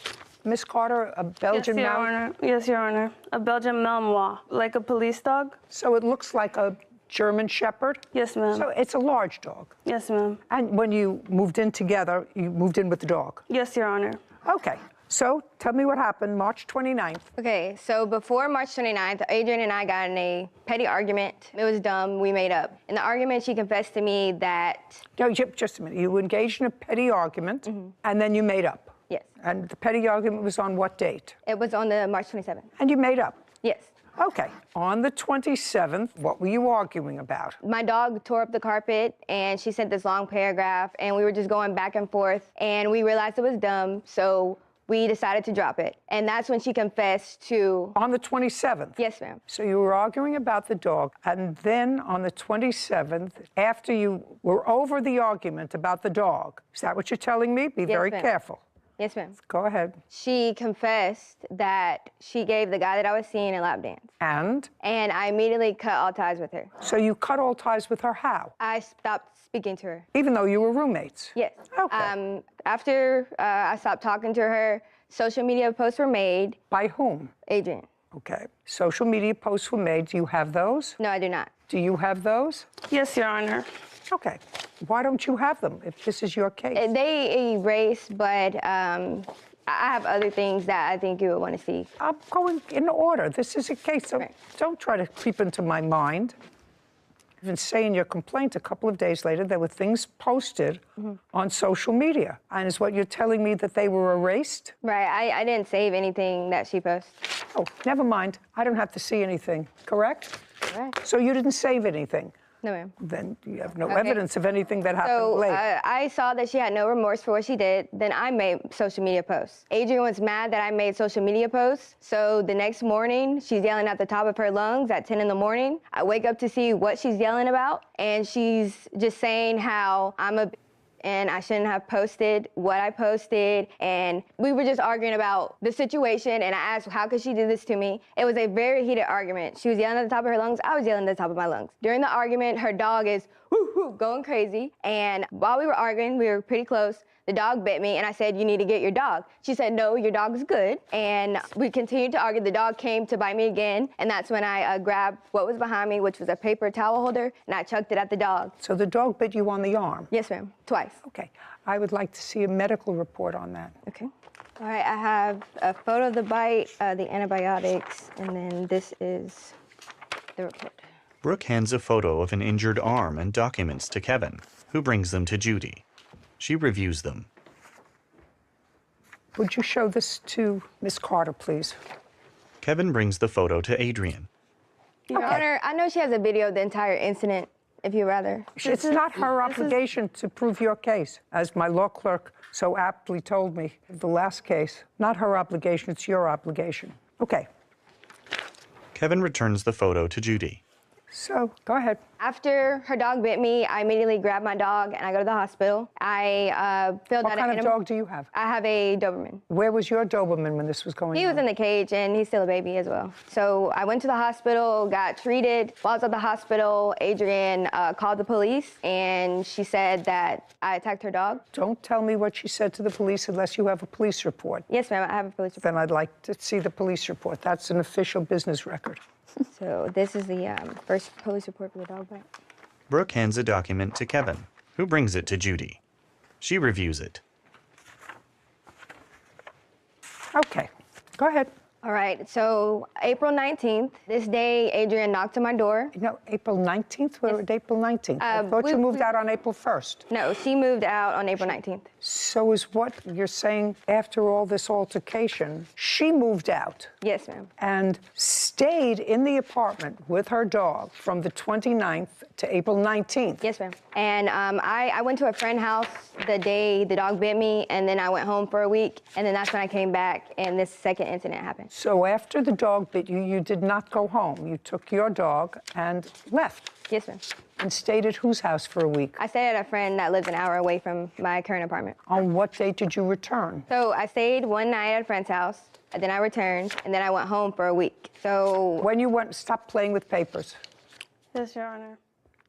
Miss Carter, a Belgian Yes, Your Honor. Yes, Your Honor. A Belgian Malinois, like a police dog. So it looks like a German Shepherd? Yes, ma'am. So it's a large dog? Yes, ma'am. And when you moved in together, you moved in with the dog? Yes, Your Honor. Okay. So tell me what happened March 29th. Okay, so before March 29th, Adrian and I got in a petty argument. It was dumb, we made up. In the argument, she confessed to me that... No, just a minute. You engaged in a petty argument, and then you made up. Yes. And the petty argument was on what date? It was on the March 27th. And you made up? Yes. Okay. On the 27th, what were you arguing about? My dog tore up the carpet, and she sent this long paragraph, and we were just going back and forth, and we realized it was dumb, so we decided to drop it. And that's when she confessed to... On the 27th? Yes, ma'am. So you were arguing about the dog, and then on the 27th, after you were over the argument about the dog, is that what you're telling me? Be very careful. Yes, ma'am. Go ahead. She confessed that she gave the guy that I was seeing a lap dance. And? And I immediately cut all ties with her. So you cut all ties with her how? I stopped speaking to her. Even though you were roommates? Yes. Okay. After I stopped talking to her, social media posts were made. By whom? Adrian. Okay. Social media posts were made. Do you have those? No, I do not. Do you have those? Yes, Your Honor. Okay. Why don't you have them if this is your case? They erase, but I have other things that I think you would want to see. I'm going in order. This is a case, so don't try to creep into my mind. Even say in your complaint a couple of days later, there were things posted on social media. And is what you're telling me that they were erased? Right, I didn't save anything that she posted. Oh, never mind. I don't have to see anything, correct? Correct. So you didn't save anything? No, ma'am. Then you have no evidence of anything that happened So later. I saw that she had no remorse for what she did. Then I made social media posts. Adrian was mad that I made social media posts. So the next morning, she's yelling at the top of her lungs at 10 in the morning. I wake up to see what she's yelling about. And she's just saying how I'm a and I shouldn't have posted what I posted. And we were just arguing about the situation. And I asked, how could she do this to me? It was a very heated argument. She was yelling at the top of her lungs. I was yelling at the top of my lungs. During the argument, her dog is going crazy. And while we were arguing, we were pretty close. The dog bit me, and I said, you need to get your dog. She said, no, your dog's good. And we continued to argue. The dog came to bite me again, and that's when I grabbed what was behind me, which was a paper towel holder, and I chucked it at the dog. So the dog bit you on the arm? Yes, ma'am, twice. Okay. I would like to see a medical report on that. Okay. All right, I have a photo of the bite, the antibiotics, and then this is the report. Brooke hands a photo of an injured arm and documents to Kevin, who brings them to Judy. She reviews them. Would you show this to Miss Carter, please? Kevin brings the photo to Adrian. Your Honor, I know she has a video of the entire incident, if you'd rather. It's not her obligation to prove your case, as my law clerk so aptly told me in the last case. Not her obligation, it's your obligation. Okay. Kevin returns the photo to Judy. So, go ahead. After her dog bit me, I immediately grabbed my dog and I go to the hospital. I filled out What kind of dog do you have? I have a Doberman. Where was your Doberman when this was going on? He was in the cage and he's still a baby as well. So I went to the hospital, got treated. While I was at the hospital, Adrian called the police and she said that I attacked her dog. Don't tell me what she said to the police unless you have a police report. Yes, ma'am, I have a police report. Then I'd like to see the police report. That's an official business record. So this is the first police report for the dog bite. Brooke hands a document to Kevin, who brings it to Judy. She reviews it. Okay, go ahead. All right, so April 19th, this day, Adrian knocked on my door. No, April 19th? What was April 19th? I thought you moved out on April 1st. No, she moved out on April 19th. So is what you're saying after all this altercation, she moved out? Yes, ma'am. And stayed in the apartment with her dog from the 29th to April 19th? Yes, ma'am. And I went to a friend's house the day the dog bit me, and then I went home for a week, and then that's when I came back, and this second incident happened. So after the dog bit you, you did not go home. You took your dog and left. Yes, ma'am. And stayed at whose house for a week? I stayed at a friend that lives an hour away from my current apartment. On what date did you return? So I stayed one night at a friend's house, and then I returned, and then I went home for a week. So when you went, stop playing with papers. Yes, Your Honor.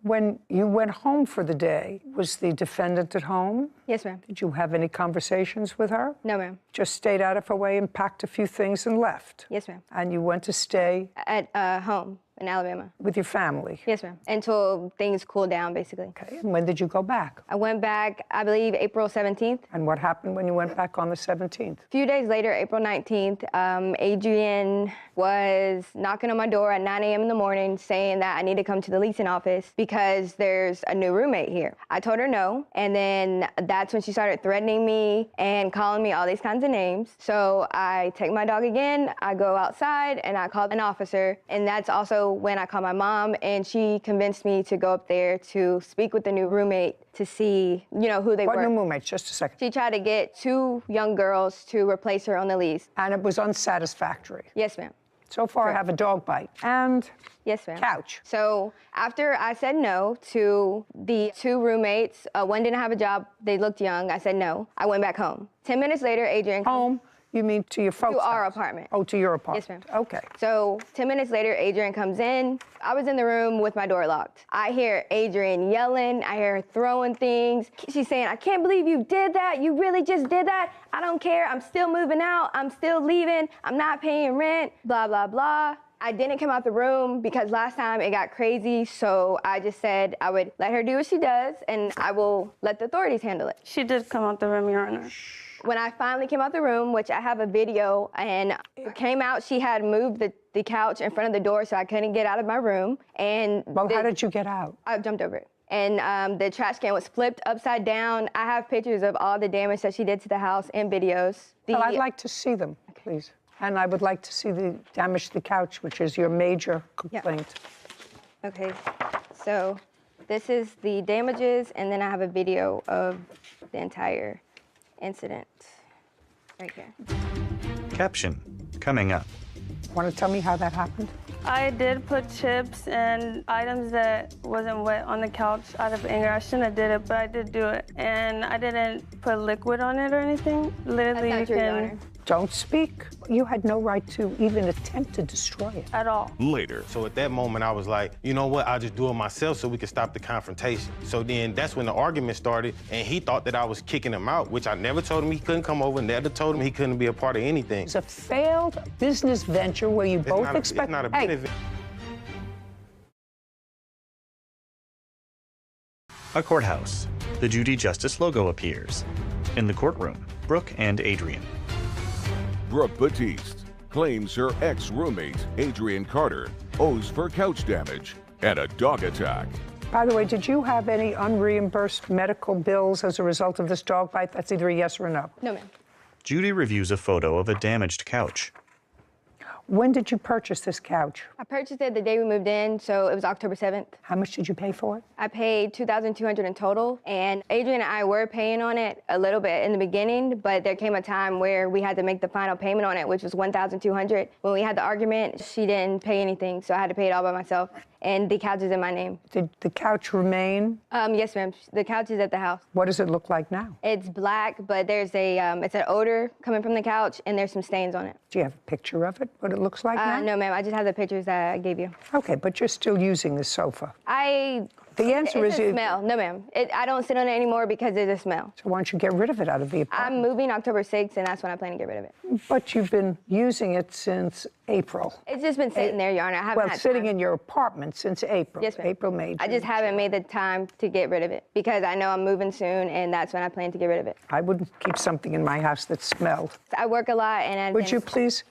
When you went home for the day, was the defendant at home? Yes, ma'am. Did you have any conversations with her? No, ma'am. Just stayed out of her way and packed a few things and left? Yes, ma'am. And you went to stay? At home in Alabama. With your family? Yes, ma'am. Until things cooled down, basically. Okay, and when did you go back? I went back, I believe, April 17th. And what happened when you went back on the 17th? A few days later, April 19th, Adrian was knocking on my door at 9 a.m. in the morning saying that I need to come to the leasing office because there's a new roommate here. I told her no, and then that's when she started threatening me and calling me all these kinds of names. So I take my dog again, I go outside, and I call an officer, and that's also when I called my mom, and she convinced me to go up there to speak with the new roommate to see, you know, who they were. What new roommate? Just a second. She tried to get 2 young girls to replace her on the lease. And it was unsatisfactory? Yes, ma'am. So far, I have a dog bite and yes, ma'am. couch. So after I said no to the 2 roommates, one didn't have a job, they looked young, I said no. I went back home. 10 minutes later, Adrian Home? You mean to your folks' to our house? apartment. Oh, to your apartment. Yes, ma'am. Okay. So 10 minutes later, Adrian comes in. I was in the room with my door locked. I hear Adrian yelling. I hear her throwing things. She's saying, I can't believe you did that. You really just did that. I don't care. I'm still moving out. I'm still leaving. I'm not paying rent. Blah, blah, blah. I didn't come out the room because last time it got crazy, so I just said I would let her do what she does, and I will let the authorities handle it. She did come out the room, Your Honor. When I finally came out the room, which I have a video, and came out, she had moved the couch in front of the door so I couldn't get out of my room. And well, how did you get out? I jumped over it. And the trash can was flipped upside down. I have pictures of all the damage that she did to the house and videos. Well, I'd like to see them, please. And I would like to see the damage to the couch, which is your major complaint. Yeah. Okay, so this is the damages, and then I have a video of the entire incident right here. Caption coming up. Want to tell me how that happened? I did put chips and items that wasn't wet on the couch out of anger. I shouldn't have did it, but I did do it. And I didn't put liquid on it or anything. Literally, That's not true, Your Honor. Don't speak. You had no right to even attempt to destroy it. At all. Later. So at that moment, I was like, you know what? I'll just do it myself so we can stop the confrontation. So then that's when the argument started, and he thought that I was kicking him out, which I never told him he couldn't come over, never told him he couldn't be a part of anything. It's a failed business venture where you both expect... It's not a Hey, business. A courthouse. The Judy Justice logo appears. In the courtroom, Brooke and Adrian. Brooke Batiste claims her ex-roommate, Adrian Carter, owes for couch damage and a dog attack. by the way, did you have any unreimbursed medical bills as a result of this dog bite? That's either a yes or a no. No, ma'am. Judy reviews a photo of a damaged couch. When did you purchase this couch? I purchased it the day we moved in, so it was October 7th. How much did you pay for it? I paid $2,200 in total, and Adrian and I were paying on it a little bit in the beginning, but there came a time where we had to make the final payment on it, which was $1,200. When we had the argument, she didn't pay anything, so I had to pay it all by myself, and the couch is in my name. Did the couch remain? Yes, ma'am. The couch is at the house. What does it look like now? It's black, but there's a, it's an odor coming from the couch, and there's some stains on it. Do you have a picture of it, what it looks like now? No, ma'am. I just have the pictures that I gave you. Okay, but you're still using the sofa. The answer it's is a smell. No, ma'am. I don't sit on it anymore because there's a smell. So why don't you get rid of it out of the apartment? I'm moving October 6th, and that's when I plan to get rid of it. But you've been using it since April. It's just been sitting there, Your Honor. I haven't had sitting time. in your apartment since April. Yes, ma'am. April, May, I just haven't made the time to get rid of it because I know I'm moving soon, and that's when I plan to get rid of it. I wouldn't keep something in my house that smelled. I work a lot, and Would you please